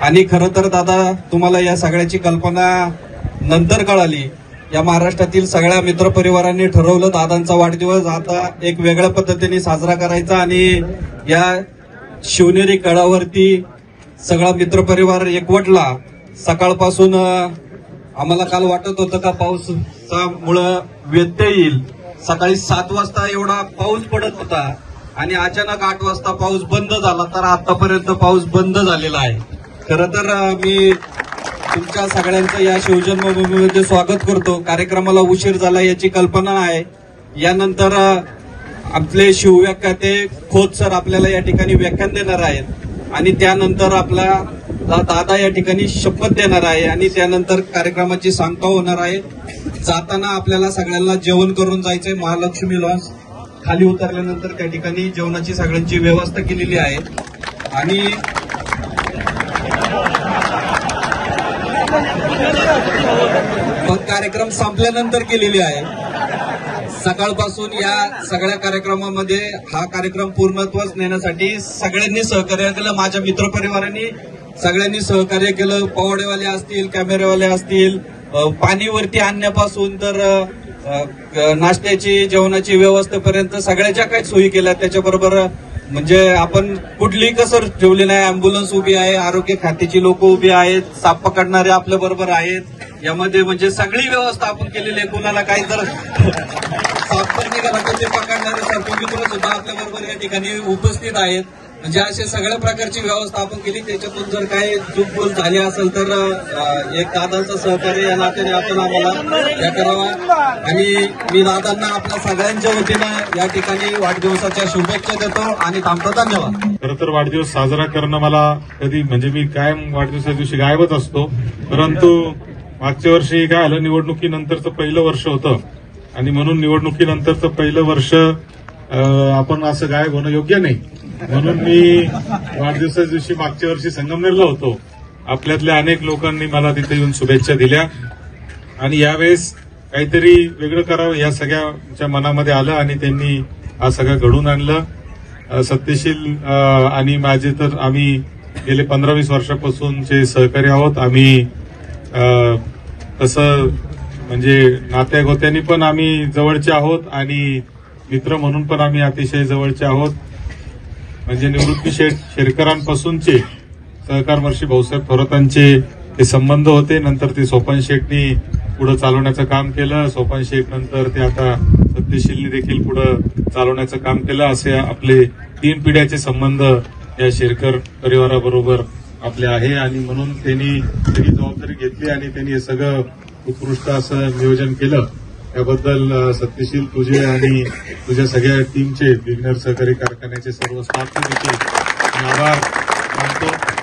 आणि खरं तर दादा तुम्हाला या सगळ्याची कल्पना नंतर कळाली. या महाराष्ट्रातील सगळ्या मित्रपरिवारांनी ठरवलं दादांचा वाढदिवस आता एक वेगळ्या पद्धतीने साजरा करायचा आणि या शिवनेरी गडावरती सगळा मित्रपरिवार एकवटला. सकाळपासून आम्हाला काल वाटत होतं का पावसामुळं व्यत्यय येईल. सकाळी 7 वाजता एवढा पाऊस पडत होता आणि अचानक 8 वाजता पाऊस बंद झाला. तर आतापर्यंत पाऊस बंद झालेला आहे. खरं तर मी तुमच्या सगळ्यांचं या शिवजन्मभूमीमध्ये स्वागत करतो. कार्यक्रमाला उशीर झाला याची कल्पना आहे. यानंतर आपले शिवव्याख्याते खोत सर आपल्याला या ठिकाणी व्याख्यान देणार आहेत आणि त्यानंतर आपला दादा या ठिकाणी शपथ देणार आहे आणि त्यानंतर कार्यक्रमाची सांगता होणार आहे. जाताना आपल्याला सगळ्यांना जेवण करून जायचंय. महालक्ष्मी लॉन्स खाली उतरल्यानंतर त्या ठिकाणी जेवणाची सगळ्यांची व्यवस्था केलेली आहे आणि कार्यक्रम संपल्यानंतर केलेली आहे. सकाळपासून या सगळ्या कार्यक्रमामध्ये हा कार्यक्रम पूर्णत्वास नेण्यासाठी सगळ्यांनी सहकार्य केलं. माझ्या मित्रपरिवारांनी सगळ्यांनी सहकार्य केलं. पवाडेवाले असतील, कॅमेरेवाले असतील, पाणीवरती आणण्यापासून तर नाश्त्याची जेवणाची व्यवस्थेपर्यंत सगळ्या ज्या काही सोयी केल्या त्याच्याबरोबर म्हणजे आपण कुठलीही कसर ठेवली नाही. अँब्युलन्स उभी आहे, आरोग्य खात्याची लोक उभी आहेत, साप पकडणारे आपल्या बरोबर आहेत. यामध्ये म्हणजे सगळी व्यवस्था आपण केलेली आहे. कुणाला काही जर साप तर निघाला तर ते पकडणारे सर्व मित्र सुद्धा आपल्या बरोबर या ठिकाणी उपस्थित आहेत. म्हणजे अशा सगळ्या प्रकारची व्यवस्था आपण केली. त्याच्यातून जर काही चूकभूल झाली असेल तर एक दादांचं सहकार्य या नात्याने आपण आम्हाला या करावा आणि मी दादांना आपल्या सगळ्यांच्या वतीनं या ठिकाणी वाढदिवसाच्या शुभेच्छा देतो आणि थांबतो. धन्यवाद. खरं तर वाढदिवस साजरा करणं मला कधी म्हणजे मी कायम वाढदिवसाच्या दिवशी गायबच असतो. परंतु मागच्या वर्षी काय आलं, निवडणुकीनंतरचं पहिलं वर्ष होतं आणि म्हणून निवडणुकीनंतरचं पहिलं वर्ष आपण असं गायब होणं योग्य नाही. म्हणून मी वाढदिवसाच्या दिवशी मागच्या वर्षी संगमनेरला होतो. आपल्यातल्या अनेक लोकांनी मला तिथे येऊन शुभेच्छा दिल्या आणि यावेळेस काहीतरी वेगळं करावं या सगळ्यांच्या मनामध्ये आलं आणि त्यांनी हा सगळं घडून आणलं. सत्यशील आणि माझे तर आम्ही गेले 15-20 वर्षापासूनचे सहकारी आहोत. आम्ही तसं म्हणजे नात्यागोत्यांनी पण आम्ही जवळचे आहोत आणि मित्र म्हणून पण आम्ही अतिशय जवळचे आहोत. म्हणजे निवृत्ती शेरकरांपासूनचे सहकार महर्षी भाऊसाहेब थोरातांचे ते संबंध होते. नंतर ते सोपान शेठनी पुढे चालवण्याचं काम केलं. सोपान शेठ नंतर ते आता सत्यशीलनी देखील पुढे चालवण्याचं काम केलं. असे आपले 3 पिढ्याचे संबंध या शेरकर परिवाराबरोबर आपले आहे आणि म्हणून त्यांनी सगळी जबाबदारी घेतली आणि त्यांनी हे सगळं उत्कृष्ट असं नियोजन केलं. त्याबद्दल सत्यशील तुझे आणि तुझ्या सगळ्या टीमचे विघ्नर सहकारी कारखान्याचे सर्व स्टाफचे देखील आभार मानतो.